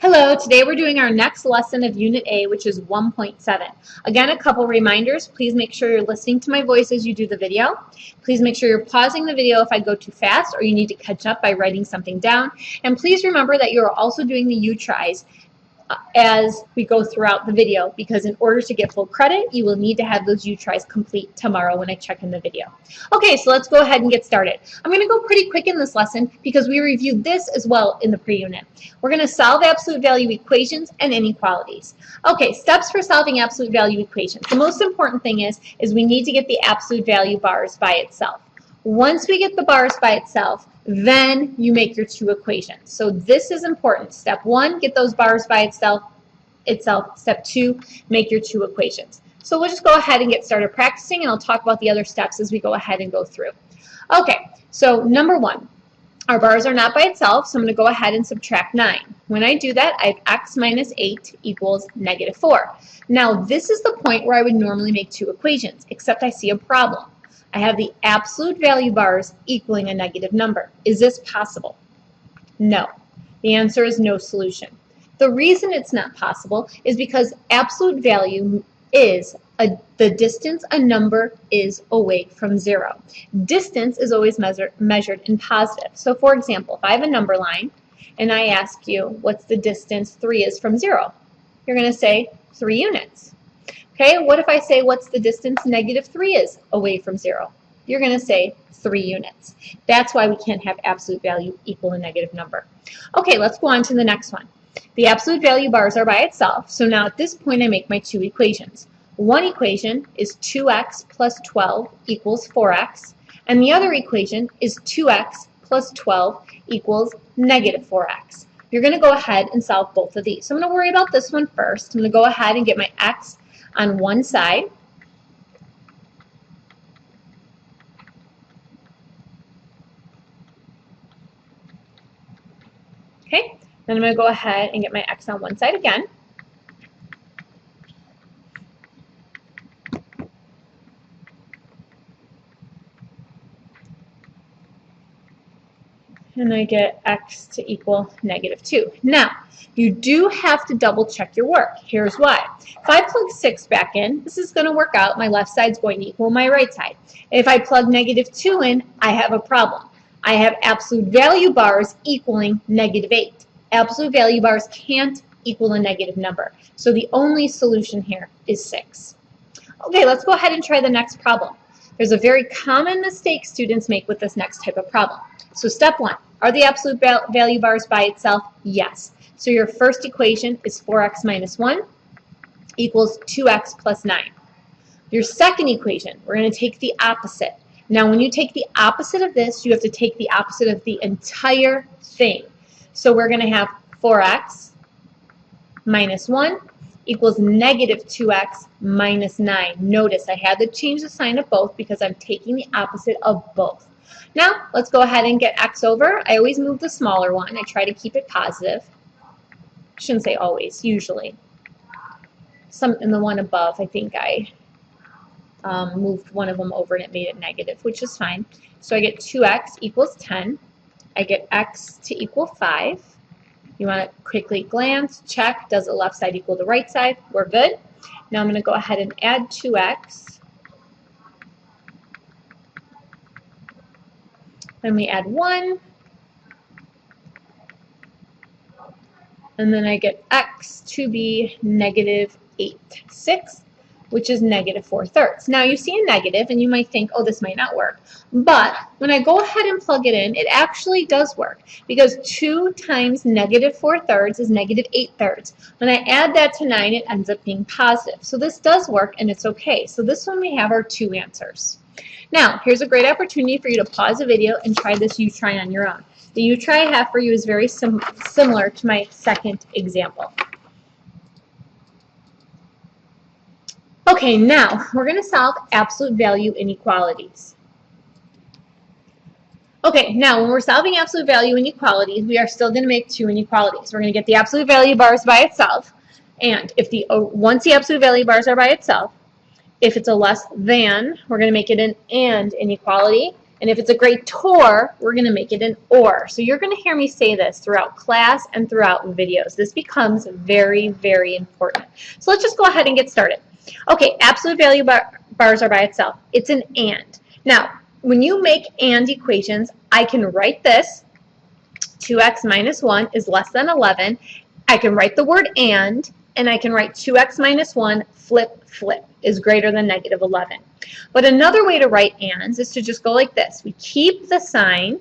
Hello, today we're doing our next lesson of Unit A, which is 1.7. Again, a couple reminders. Please make sure you're listening to my voice as you do the video. Please make sure you're pausing the video if I go too fast or you need to catch up by writing something down. And please remember that you're also doing the U-tries as we go throughout the video, because in order to get full credit, you will need to have those U-tries complete tomorrow when I check in the video. Okay, so let's go ahead and get started. I'm going to go pretty quick in this lesson because we reviewed this as well in the pre-unit. We're going to solve absolute value equations and inequalities. Okay, steps for solving absolute value equations. The most important thing is we need to get the absolute value bars by itself. Once we get the bars by itself, then you make your two equations. So this is important. Step 1, get those bars by itself. Step 2, make your two equations. So we'll just go ahead and get started practicing, and I'll talk about the other steps as we go ahead and go through. Okay, so number 1, our bars are not by itself, so I'm going to go ahead and subtract 9. When I do that, I have x minus 8 equals negative 4. Now this is the point where I would normally make two equations, except I see a problem. I have the absolute value bars equaling a negative number. Is this possible? No. The answer is no solution. The reason it's not possible is because absolute value is the distance a number is away from 0. Distance is always measured in positive. So for example, if I have a number line and I ask you what's the distance 3 is from 0, you're going to say 3 units. Okay, what if I say what's the distance negative 3 is away from 0? You're going to say 3 units. That's why we can't have absolute value equal a negative number. Okay, let's go on to the next one. The absolute value bars are by itself, so now at this point I make my two equations. One equation is 2x plus 12 equals 4x, and the other equation is 2x plus 12 equals negative 4x. You're going to go ahead and solve both of these. So I'm going to worry about this one first. I'm going to go ahead and get my x on one side. Okay, then I'm going to go ahead and get my x on one side again. And I get x to equal negative 2. Now, you do have to double check your work. Here's why. If I plug 6 back in, this is going to work out. My left side is going to equal my right side. If I plug negative 2 in, I have a problem. I have absolute value bars equaling negative 8. Absolute value bars can't equal a negative number. So the only solution here is 6. Okay, let's go ahead and try the next problem. There's a very common mistake students make with this next type of problem. So step 1, are the absolute value bars by itself? Yes. So your first equation is 4x minus 1 equals 2x plus 9. Your second equation, we're going to take the opposite. Now when you take the opposite of this, you have to take the opposite of the entire thing. So we're going to have 4x minus 1 equals negative 2x minus 9. Notice I had to change the sign of both because I'm taking the opposite of both. Now, let's go ahead and get x over. I always move the smaller one. I try to keep it positive. I shouldn't say always, usually. In the one above, I think I moved one of them over and it made it negative, which is fine. So I get 2x equals 10. I get x to equal 5. You want to quickly glance, check, does the left side equal the right side? We're good. Now I'm going to go ahead and add 2x. Then we add 1. And then I get x to be negative 8/6, which is negative 4/3. Now you see a negative and you might think, oh, this might not work. But when I go ahead and plug it in, it actually does work because 2 times negative 4/3 is negative 8/3. When I add that to 9, it ends up being positive. So this does work and it's okay. So this one we have our two answers. Now, here's a great opportunity for you to pause the video and try this U-try on your own. The U-try I have for you is very similar to my second example. Okay, now we're going to solve absolute value inequalities. Okay, now when we're solving absolute value inequalities, we are still going to make two inequalities. We're going to get the absolute value bars by itself, and if once the absolute value bars are by itself, if it's a less than, we're going to make it an and inequality. And if it's a greater, we're going to make it an or. So you're going to hear me say this throughout class and throughout videos. This becomes very, very important. So let's just go ahead and get started. Okay, absolute value bars are by itself. It's an and. Now, when you make and equations, I can write this. 2x minus 1 is less than 11. I can write the word and I can write 2x minus 1 flip is greater than negative 11. But another way to write ands is to just go like this. We keep the sign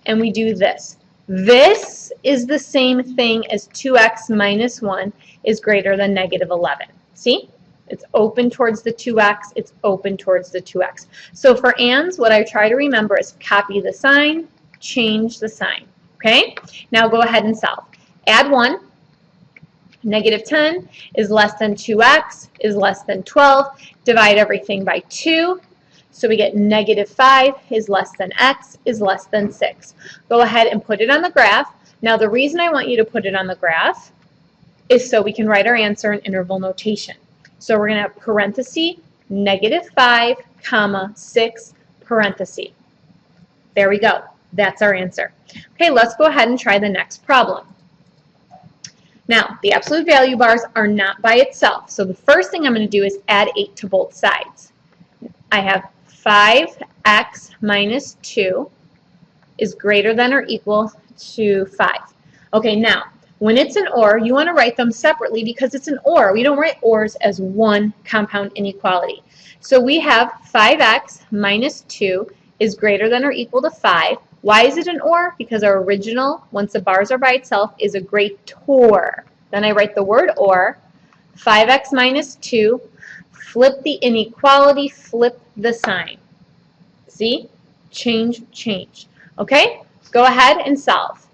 and we do this. This is the same thing as 2x minus 1 is greater than negative 11. See? It's open towards the 2x. It's open towards the 2x. So for ands, what I try to remember is copy the sign, change the sign. Okay? Now go ahead and solve. Add 1. Negative 10 is less than 2x is less than 12. Divide everything by 2. So we get negative 5 is less than x is less than 6. Go ahead and put it on the graph. Now the reason I want you to put it on the graph is so we can write our answer in interval notation. So we're going to have parenthesis, negative 5, comma, 6, parenthesis. There we go. That's our answer. Okay, let's go ahead and try the next problem. Now, the absolute value bars are not by itself. So the first thing I'm going to do is add 8 to both sides. I have 5x minus 2 is greater than or equal to 5. Okay, now, when it's an or, you want to write them separately because it's an or. We don't write ors as one compound inequality. So we have 5x minus 2 is greater than or equal to 5. Why is it an or? Because our original, once the bars are by itself, is a greater. Then I write the word or. 5x minus 2, flip the inequality, flip the sign. See? Change, change. Okay? Go ahead and solve.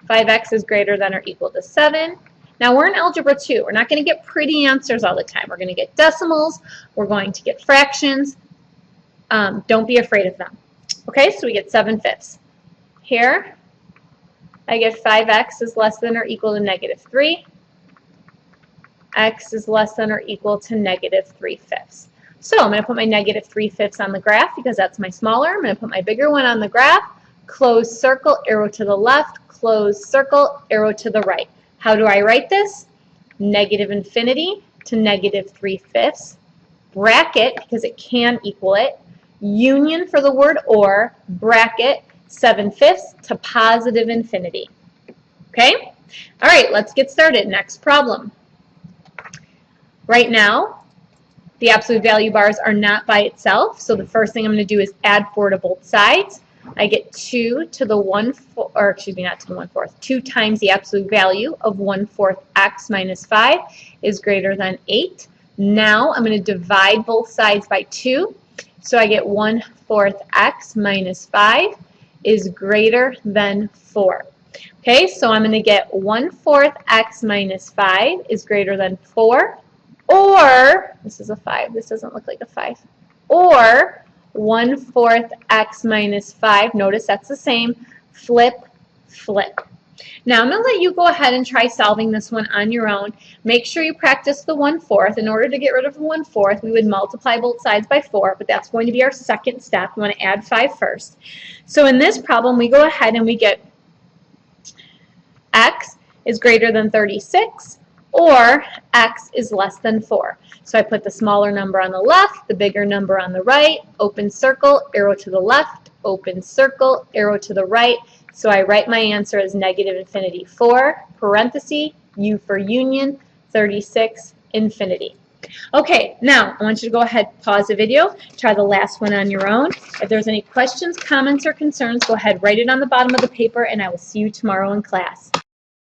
5x is greater than or equal to 7. Now we're in Algebra 2. We're not going to get pretty answers all the time. We're going to get decimals. We're going to get fractions. Don't be afraid of them. Okay, so we get 7/5. Here, I get 5x is less than or equal to negative 3. X is less than or equal to negative 3/5. So I'm going to put my negative 3/5 on the graph because that's my smaller. I'm going to put my bigger one on the graph. Close circle, arrow to the left. Close circle, arrow to the right. How do I write this? Negative infinity to negative 3/5. Bracket, because it can equal it. Union for the word or, bracket, 7/5 to positive infinity. Okay? All right, let's get started. Next problem. Right now, the absolute value bars are not by itself, so the first thing I'm going to do is add 4 to both sides. I get 2 to the 1/4, or excuse me, not to the 1/4. 2 times the absolute value of 1/4 x minus 5 is greater than 8. Now I'm going to divide both sides by 2. So I get 1/4 x minus 5 is greater than 4. Okay, so I'm going to get 1/4 x minus 5 is greater than 4. Or, this is a 5. This doesn't look like a 5. Or 1/4 x minus 5. Notice that's the same. Flip, flip. Now I'm going to let you go ahead and try solving this one on your own. Make sure you practice the 1/4. In order to get rid of the 1/4, we would multiply both sides by 4, but that's going to be our second step. We want to add 5 first. So in this problem, we go ahead and we get x is greater than 36, or x is less than 4. So I put the smaller number on the left, the bigger number on the right, open circle, arrow to the left, open circle, arrow to the right. So I write my answer as negative infinity 4, parenthesis, U for union, 36, infinity. Okay, now I want you to go ahead, pause the video, try the last one on your own. If there's any questions, comments, or concerns, go ahead, write it on the bottom of the paper, and I will see you tomorrow in class.